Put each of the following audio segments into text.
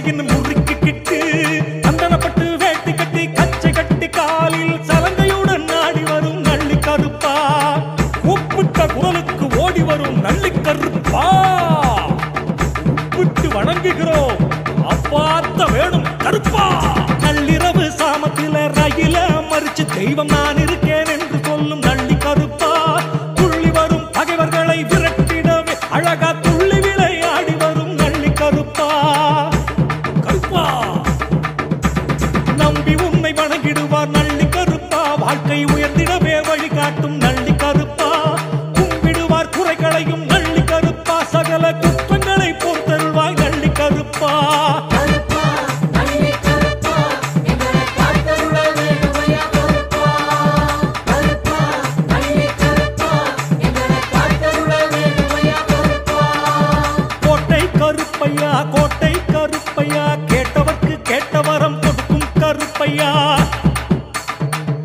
மீசையின் முறுக்கிக்கிட்டு சந்தனப்பட்டு வேட்டி கட்டி கச்சை கட்டி காலில் சலங்கையுடன் ஆடி வரும் நள்ளி கருப்பா. உப்பிட்ட குரலுக்கு ஓடி வரும் நள்ளி கருப்பா. உப்பிட்டு வணங்குகிறோம் அப்பாத்த வேணும் கருப்பா. நள்ளிரவு சாமத்தில ரயில மறிச்சு தெய்வம் நான் இருக்கேன் என்று சொல்லும் நள்ளி கருப்பா. துள்ளி வரும் பகைவர்களை விரட்டிடவே அழகா துள்ளி விளையாடி வரும் நள்ளி கருப்பா. கருப்பா நம்பி உன்னை வணங்கிடுவார் நள்ளி கருப்பா. வாழ்க்கை உயர்ந்திடவே வழிகாட்டும் நள்ளி கருப்பா. கும்பிடுவார் குறைகளையும் நள்ளி கருப்பா. சகல குற்றங்களை போர்த்தருள்வாய் நள்ளி கருப்பா. கோட்டை கருப்பையா கேட்டவர்க்கு கேட்டவரம் கொடுக்கும் கருப்பையா.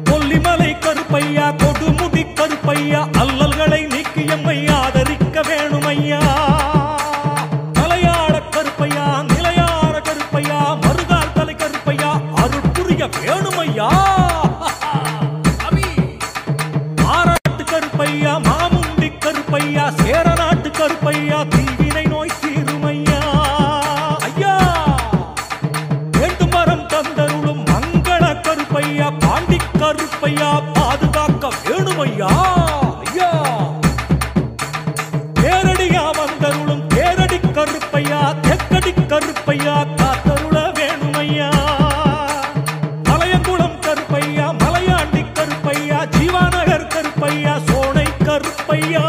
கொல்லிமலை கருப்பையா கொடுமுடி கருப்பையா. அல்லல்களை நீக்கி எம்மை ஆதரிக்க வேணுமையா. மலையாள கருப்பையா நிலையாள கருப்பையா. மருதார் தலை கருப்பையா அருள் புரிய வேணுமையா. மாறாட்டு கருப்பையா மாமுண்டி கருப்பையா. சேரநாட்டு கருப்பையா தீவினை நோய் தீருமையா. கருப்பையா பாண்டி கருப்பையா பாதுகாக்க வேணுமையா. ஐயா தேரடியா வந்தருளும் தேரடி கருப்பையா. தெக்கடி கருப்பையா காத்தருள வேணுமையா. மலையங்குளம் கருப்பையா மலையாண்டி கருப்பையா. ஜீவாநகர் கருப்பையா சோனை கருப்பையா.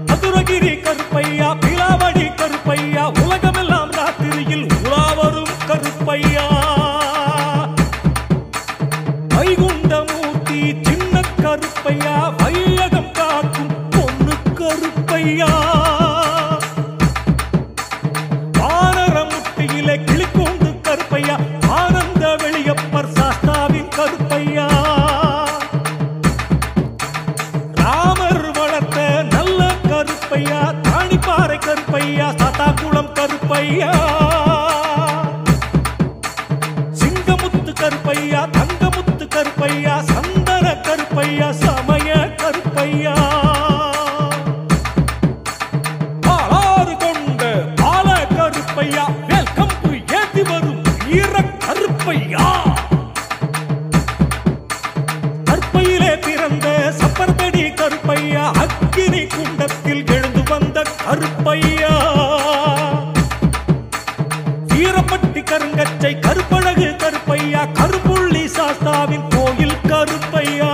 மதுரகிரி கருப்பையா பிலாவடி கருப்பையா. உலகமெல்லாம் ராத்திரியில் உலாவரும் கருப்பையா. வைகுண்டமூர்த்தி சின்ன கருப்பையா. வையகம் காக்கும் பொண்ணு கருப்பையா. வானரமுட்டியிலே கிளிக்கூண்டு கருப்பையா. ஆனந்த வெளியப்பர் சாஸ்தாவின் கருப்பையா. ராமர் வளர்த்த நல்ல கருப்பையா. தாணிப்பாறை கருப்பையா. சாத்தாக்குளம் கருப்பையா. சிங்கமுத்து கருப்பையா தங்கமுத்து கருப்பையா. சந்தன கருப்பையா சமய கருப்பையா. பாலாறு கொண்ட பால கருப்பையா. வேல்கம்பு ஏந்தி வரும் வீர கருப்பையா. கற்பையிலே பிறந்த சப்பர்படி கருப்பையா. அக்கினி குண்டத்தில் எழுந்து வந்த கருப்பையா. வீரப்பட்டி கருங்கச்சை கருப்பழகு கருப்பையா. கருப்புள்ளி சாஸ்தாவின் கோயில் கருப்பையா.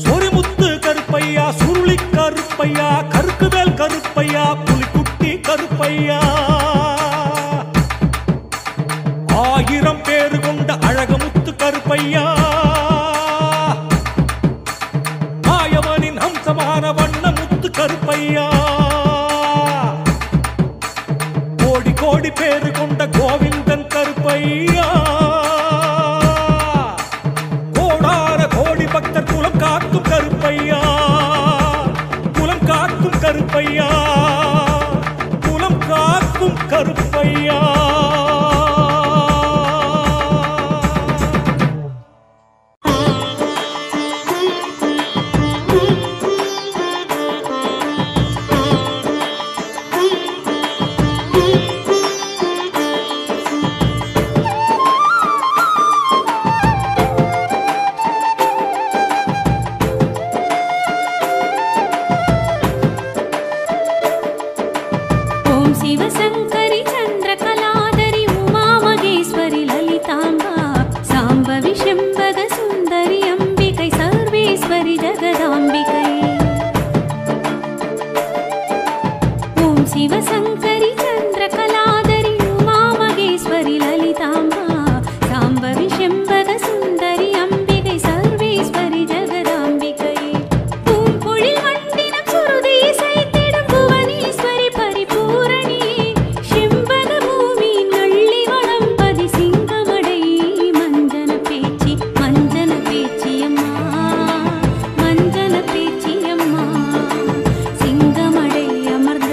சொரிமுத்து கருப்பையா சுருளி கருப்பையா. கருக்குவேல் கருப்பையா புலிக்குட்டி கருப்பையா. 1000 பேரு கொண்ட அழகமுத்து கருப்பையா. மாயவனின் ஹம்சமான வண்ணமுத்து கருப்பையா. கோடி கோடி பேரு கொண்ட கோவிந்தன் கருப்பையா. கோடான கோடி பக்தர் குலம் காக்கும் கருப்பையா. குலம் காக்கும் கருப்பையா. குலம் காக்கும் கருப்பையா. शिवशंकरि चंद्रकलाधरि उमा महेश्वरि ललितांबा सांभवि शंभग सुंदरि अंबिकै सर्वेश्वरि जगदांबिकै. ओम शिवशंकरि चंद्रकलाधरि उमा महेश्वरि ललितांबा सांभवि शंभग सुंदरि अंबिकै सर्वेश्वरि जगदांबिकै. पूंपुळिल वंडिनं सुरुदि सैतिडुम भुवनेश्वरि परिपूरणि. शिंबग भूमि नल्लि वडंपदि सिंगमडै मंजन पेचियम्मा मंजन पेचियम्मा. सिंगमडै अमर्द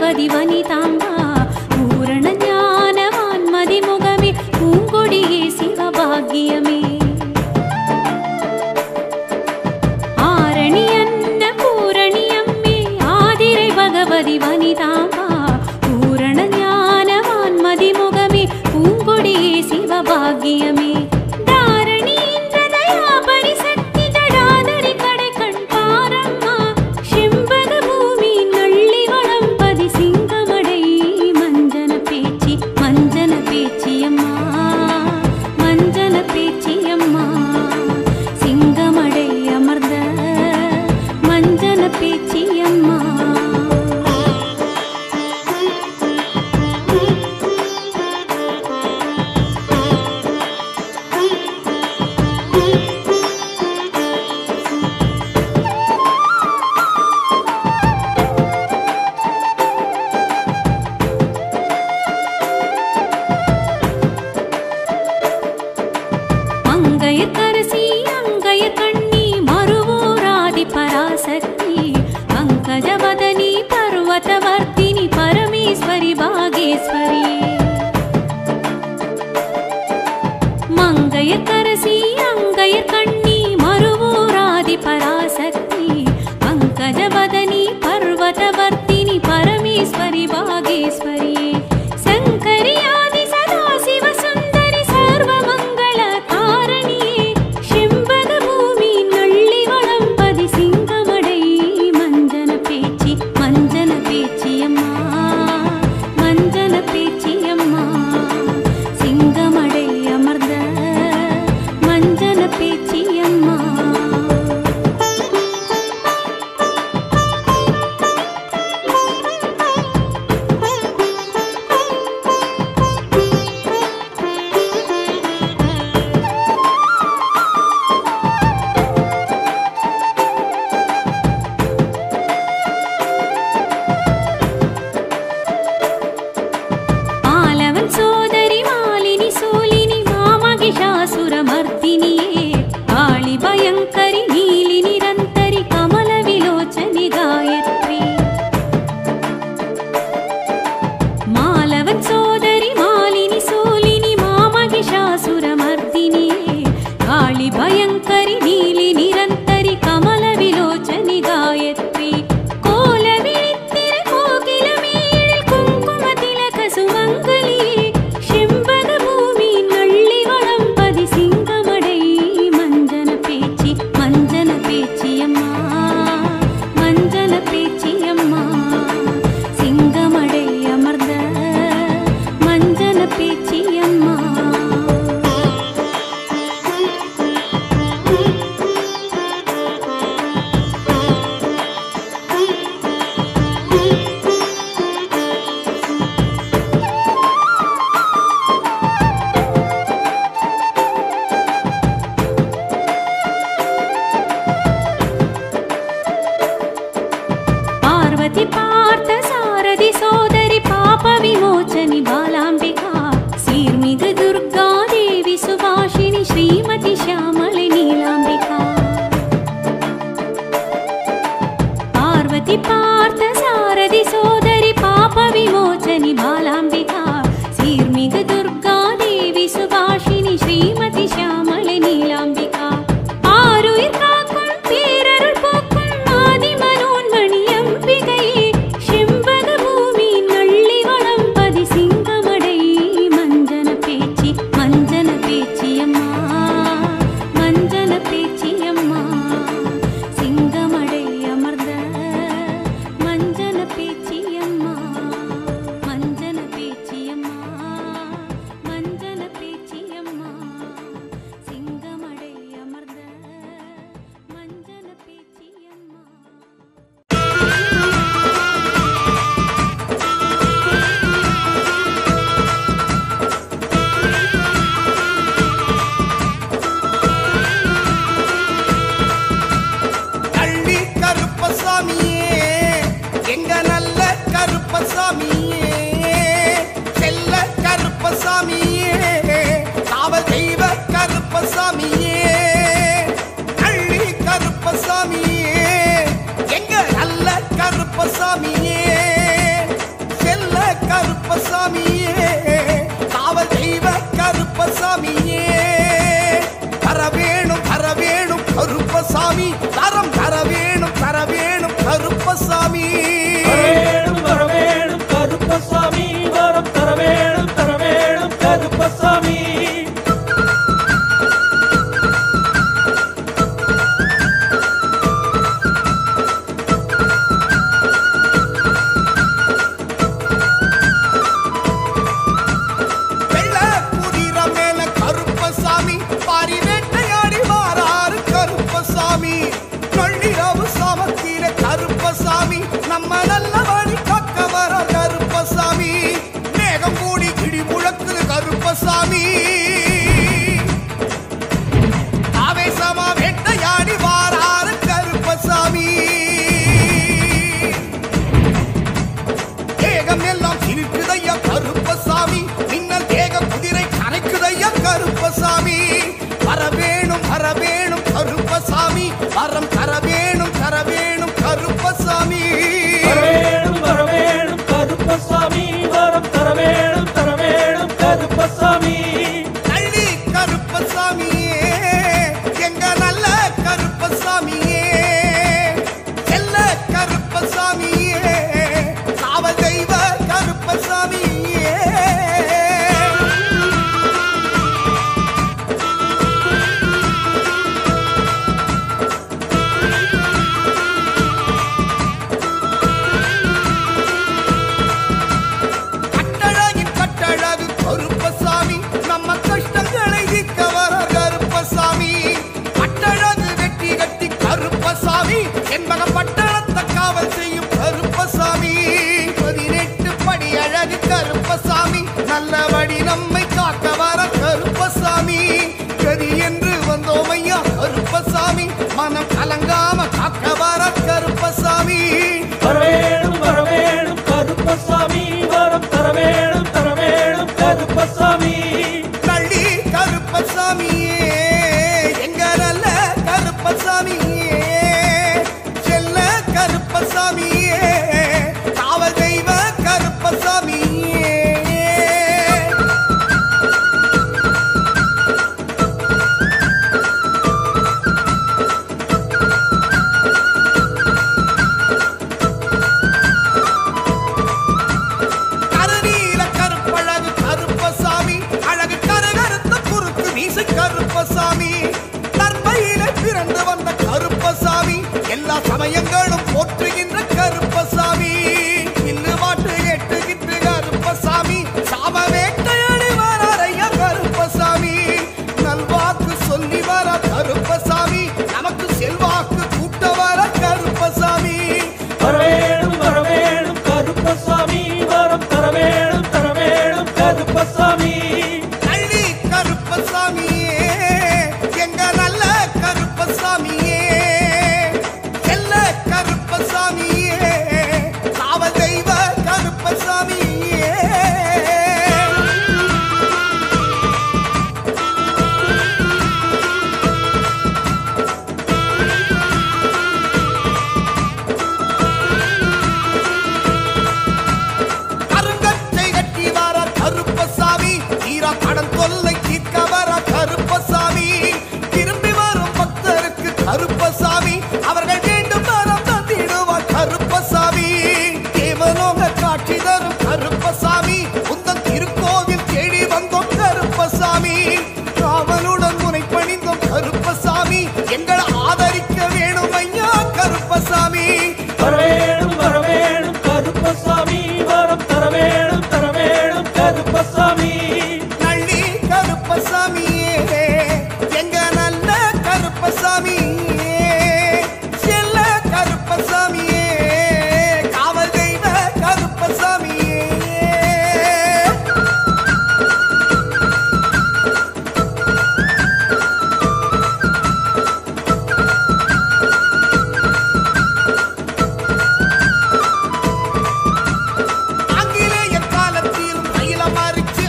பகவதி வனிதாம்பா பூரண ஞானவான்மதி முகமே பூங்கொடியே சிவபாகியமே ஆரணி அன்ன பூரணி அம்மே ஆதிரை பகவதி வனிதாம்பா பூரண ஞானவான்மதி முகமே பூங்கொடியே சிவபாகியமே கருப்பசாமியே காவல் தெய்வ கருப்பசாமியே தரவேணும் கருப்பசாமி தரம் தரவேணும் கருப்பசாமி வரவேணும் கருப்பசாமி வரம் தரவேணும் கருப்பசாமி கருப்பசாமி நம்ம நல்லபடி காக்க வர கருப்பசாமி மேகம் கூடி கிடி முழக்குது கருப்பசாமி ஆவேசமா வேட்டையாடி வாராரு கருப்பசாமி தேகம் எல்லாம் சிரிக்குதையா கருப்பசாமி மின்னல் தேக குதிரை கரைக்குதையா கருப்பசாமி வரவேணும் கருப்பசாமி வரம் தரவேணும் கருப்பசாமி வரவேணும் கருப்பசாமி வரம் தரவேணும் கருப்பசாமி நள்ளி கருப்பசாமியே எங்க நல்ல கருப்பசாமியே செல்ல கருப்பசாமியே காவல் தெய்வ கருப்பசாமியே கருப்பசாமி நம்ம கஷ்டங்களை தீர்க்க வர கருப்பசாமி பட்டழகு வெட்டி கட்டி கருப்பசாமி என்பக பட்டணத்தை காவல் செய்யும் கருப்பசாமி 18 படி அழகு கருப்பசாமி நல்லபடி நம்மை காக்க வர கருப்பசாமி கதி என்று வந்தோமையா கருப்பசாமி மனம் கலங்காம காக்க வர கருப்பசாமி வரவேணும் கருப்பசாமி வரம் தரவேணும் கருப்பசாமி நள்ளி கருப்பசாமியே எங்க நல்ல கருப்பசாமியே செல்ல கருப்பசாமியே காவல் தெய்வ கருப்பசாமியே கருப்பசாமி தற்பையில பிறந்து வந்த கருப்பசாமி எல்லா சமயங்களும் போற்றுகின்ற கருப்பசாமி இன்னு பாட்டு கேட்டுகின்ற கருப்பசாமி சாம வேட்டையாடி வரைய கருப்பசாமி நல்வாக்கு சொல்லி வர கருப்பசாமி நமக்கு செல்வாக்கு கூட்ட வர கருப்பசாமி வரவேணும் கருப்பசாமி வரம் தரவேணும் கருப்பசாமி கருப்பசாமியே எங்க நல்ல கருப்பசாமியே செல்ல கருப்பசாமியே காவல் தெய்வ கருப்பசாமியே கருங்கச்சை கட்டி வர கருப்பசாமி தீரா கடன் தொல்லை தீர்க்க வர கருப்பசாமி திரும்பி வரும் பக்தருக்கு கருப்பசாமி அவர்கள் வேண்டும் வரம் தந்திடுவார் கருப்பசாமி தேவலோக காட்சி தரும் கருப்பசாமி உந்தன் திருக்கோவில் தேடி வந்தோம் கருப்பசாமி காவலுடன் முனை பணிந்தோம் கருப்பசாமி எங்களை ஆதரிக்க வேணும் ஐயா கருப்பசாமி வரவேணும் கருப்பசாமி வரம் தரவேணும் கருப்பசாமி நள்ளி கருப்பசாமியே எங்க நல்ல கருப்பசாமியே செல்ல கருப்பசாமியே காவல் தெய்வ கருப்பசாமியே ஆங்கிலேய காலத்தில் ரயில மறிச்சு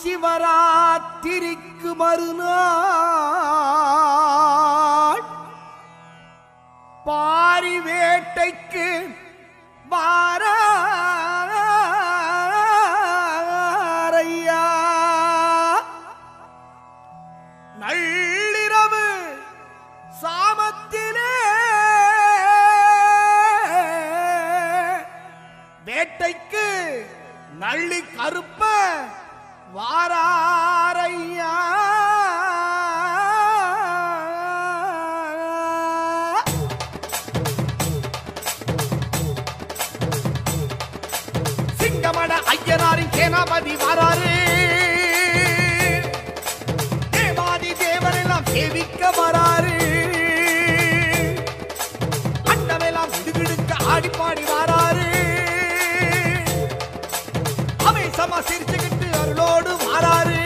சிவராத்திரிக்கு மறுநாள் பாரி வேட்டைக்கு வாரையா நள்ளிரவு சாமத்திலே வேட்டைக்கு நள்ளி கருப்ப வாரையா சிங்கமட ஐயனாரின் சேனாபதி வராரு தேவாதி தேவரெல்லாம் சேவிக்க வராரு அண்டமெல்லாம் விடுகிடுக்க ஆடிப்பாடி வராரு அவை சமா சிரிச்சுக்கிட்டு அருளோடு வராரு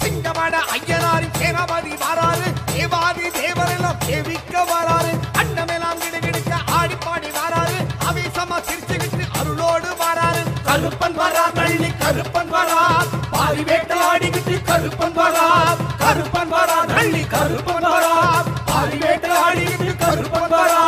சிங்கமட ஐயனாரின் சேனாபதி வராரு தேவாதி தேவரெல்லாம் சேவிக்க வராரு அண்டமெல்லாம் விடுகிடுக்க ஆடிப்பாடி வராரு அவை சமா சிரிச்சுக்கிட்டு அருளோடு வராரு கருப்பன் வரா நள்ளி கருப்பன் வரா பாரி வேட்டையாடிக்கிட்டு கருப்பன் வரா கருப்பன் வரா நள்ளி கருப்பன் வரா பாரி வேட்டையாடிக்கிட்டு கருப்பன் வரா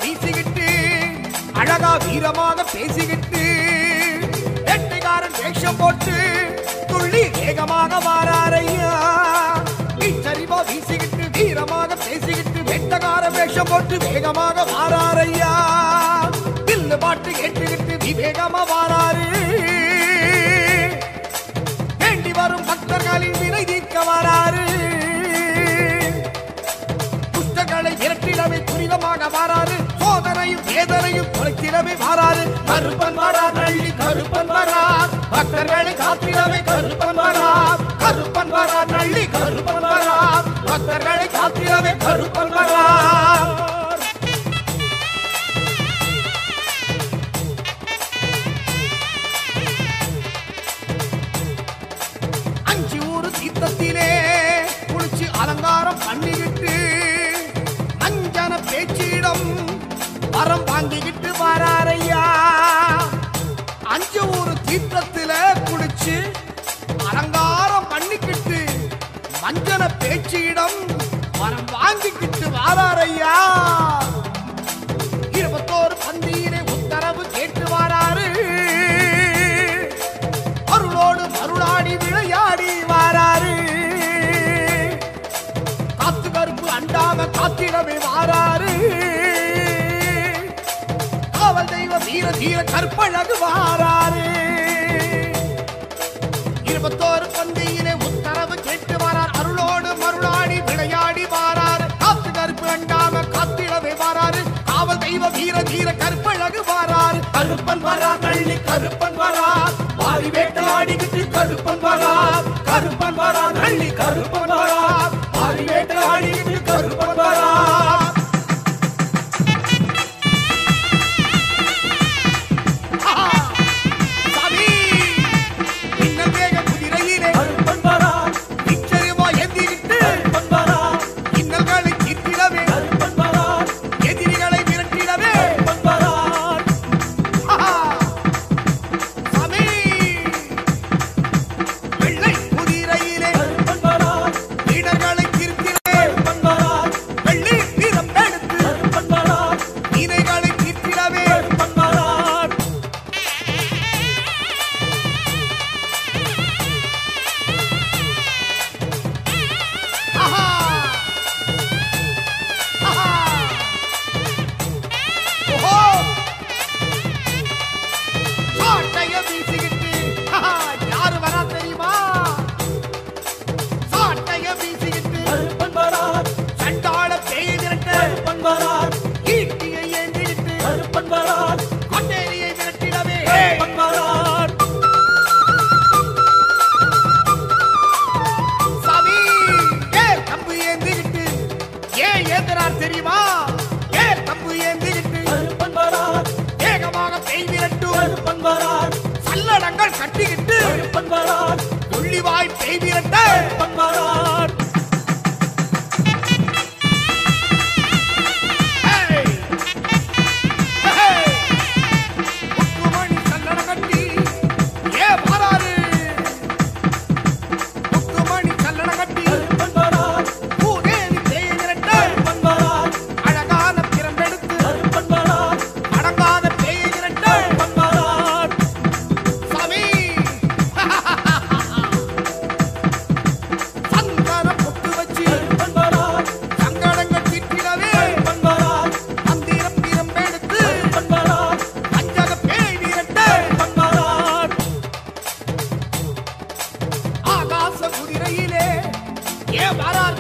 வீசிக்கிட்டு அழகா வீரமாக பேசிக்கிட்டு வேட்டைக்காரன் வேஷம் போட்டு துள்ளி வேகமாக வாராரையா வீச்சரிவா வீசிக்கிட்டு வீரமாக பேசிக்கிட்டு வேட்டைக்கார வேஷம் போட்டு வேகமாக வாராரையா வில்லு பாட்டு கேட்டுக்கிட்டு விவேகமா வாராரு வேண்டி வரும் பக்தர்களின் வினை தீர்க்க வராரு புஷ்டங்களை விரட்டிடவே துரிதமாக வாராரு சோதனையும் வேதனையும் குறைத்திடவே வாராரு கருப்பன் வரா நள்ளி கருப்பன் வரா பக்தர்களை காத்திடவே கருப்பன் வரா கருப்பன் வரா நள்ளி கருப்பன் வரா பக்தர்களை காத்திடவே கருப்பன் வரா அஞ்சு ஊரு தீர்த்தத்திலே குளிச்சு அலங்காரம் பண்ணிக்கிட்டு அஞ்சன பேச்சிடம் வரம் வாங்கிக்கிட்டு வராரையா அஞ்சு ஊரு தீர்த்தத்தில குளிச்சு அலங்காரம் பண்ணிக்கிட்டு மஞ்சன பேச்சிடம் வரம் வாங்கிக்கிட்டு வாராரையா 21 பந்தியிலே உத்தரவு கேட்டு வாராரு அருளோடு மருளாடி விளையாடி வாராரு காத்து கருப்பு அண்டாம காத்திடவே வாராரு காவல் தெய்வ வீர தீர கற்பழகு வாராரு 21 பந்தியிலே உத்தரவு கேட்டு வாரார் அருளோடு மருளாடி விளையாடி வாராரு காத்து கருப்பு அண்டாம காத்திடவே வாராரு காவல் தெய்வ வீர தீர கற்பழகு வாராரு கருப்பன் வரா நள்ளி கருப்பன் வரா பாரி வேட்டையாடிக்கிட்டு கருப்பன் வரா கருப்பன் வரா நள்ளி கருப்பன் வரா பாரி வேட்டையாடிக்கிட்டு கருப்பன் வரா தெரியுமா தம்பு ஏந்திக்கிட்டு வேகமாக பெய் விரட்டும் சல்லடங்கள் கட்டிக்கிட்டு கொள்ளிவாய் பேய் விரட்ட வரார் முத்துமணி சல்லட கட்டி ஏ வராரு முத்துமணி சல்லட கட்டி வரார் பூதேவி பேய் விரட்ட வரார் அழகான பிறந்தெடுத்து வரார் அடங்காத பேய் விரட்ட வரார் சாமி சந்தன பொட்டு வச்சு வரார் சங்கடங்கள் தீர்த்திடவே வரார் மந்திரம் பிறந்தெடுத்து வரார் பஞ்சக பேய் விரட்ட வரார் ஆகாச குதிரையிலே ஏ வரார்